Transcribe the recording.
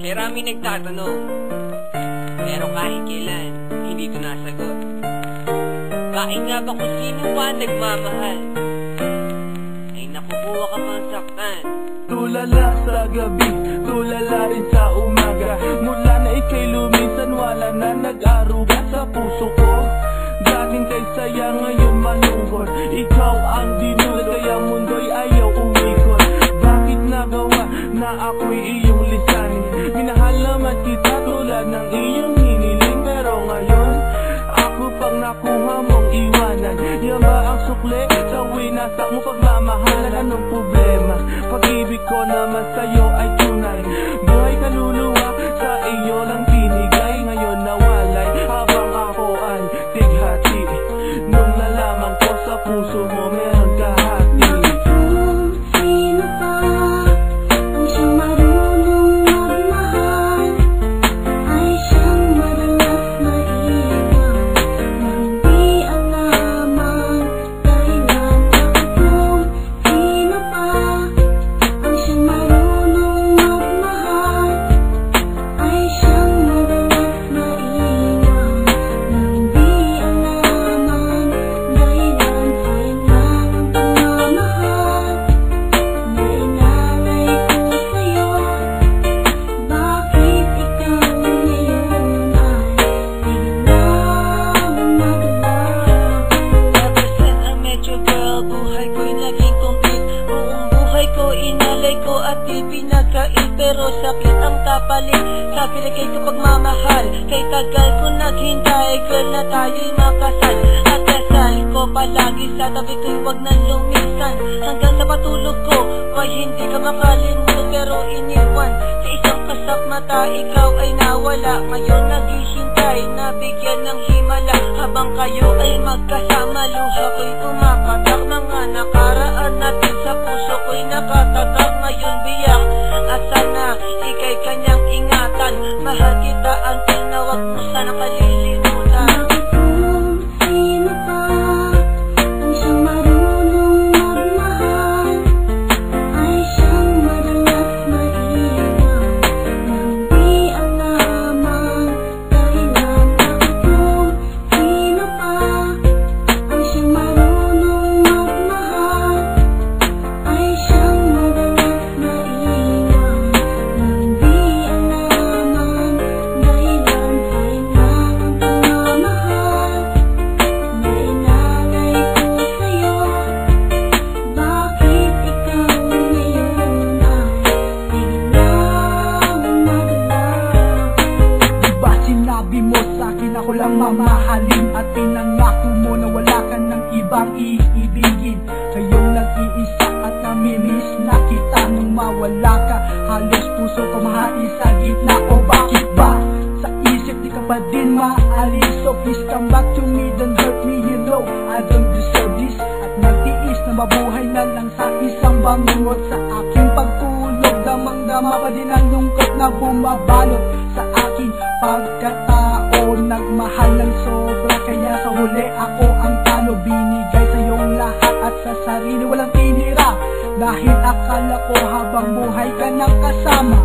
Marami nagtatanong, pero kahit kailan, hindi ito nasagot. Bakit nga ba kung sino ba nagmamahal, ay nakukuha ka pang saktan? Tulala sa gabi, tulala rin sa umaga. Mula na ikay luminsan, wala na nag-aruga sa puso ko. Dating kay saya, ngayon manungkot. Ikaw ang dinulad, kaya mundo'y ayaw umikot. Bakit nagawa na ako'y iyong lisanin? Minahal naman kita tulad ng iyong hiniling, pero ngayon ako pang nakuha mong iwanan. Yan ba ang sukli sa winasak mo pagmamahalan? Anong problema? Pag-ibig ko naman sa'yo ay tunay. Buhay kaluluwa sa iyo lang binigay. Ngayon nawalay habang ako ay tighati. Nung nalaman ko sa puso mo meron kahati. Sino pa ang siyang marunong magmahal? Ay siyang madalas maiwan na hindi alaman dahilan. Kung sino pa ang siyang marunong magmahal, ay siyang madalas maiwan na hindi alaman dahilan. Sayang lang ang pagmamahal na inalay ko sa'yo. Bakit ikaw ngayon ay biglang magalaw? Ever since I met you, girl, buhay ko'y naging complete. Buong buhay ko, inalay ko at ipinagkait. Pero sakit ang kapalit sa pinagay ko pagmamahal. Kay tagal ko naghintay, girl, na tayo'y makasal. At dasal ko palagi sa tabi ko'y wag na lumisan. Hanggang sa patulog ko, why hindi ka makalimutan pero iniwan. Sa isang kasap mata, ikaw ay nawala. Ngayon naghihintay, nabigyan ng himala. Habang kayo ay magkasama, luha ko'y pumapatak. Mga nakaraan natin sa puso ko'y nakatatak. Ngayon biyak, at sana ika'y kanyang ingatan. Mahal kita until na wag mo sana kalilimutan. Kung sino pa ang siyang marunong magmahal, ay siyang madalas maiwan na hindi alaman dahilan. Kung sino pa ang siyang marunong magmahal, ay siyang madalas maiwan na hindi alaman dahilan. Sayang lang ang pagmamahal na inalay ko sa'yo. Bakit ikaw ngayon ay biglang magalaw? Diba sinabi mo sa'kin ako lang mamahalin, at pinangako mo na wala ka ng ibang iibigin. Kayong nag-iisa at namimiss na kita nung mawala ka. Halos puso ko mahati sa gitna. O bakit ba sa isip di ka pa din maalis? So please come back to me, don't hurt me, you know I don't deserve this. At nagtiis na mabuhay na lang sa isang bangungot. Sa aking pagtulog, damang-dama pa din ang lungkot na bumabalot sa aking pagkatao. Nagmahal ng sobra, kaya sa huli ako ang talo. Binigay sa iyong lahat at sa sarili walang tinira, dahil akala ko habang buhay ka nang kasama.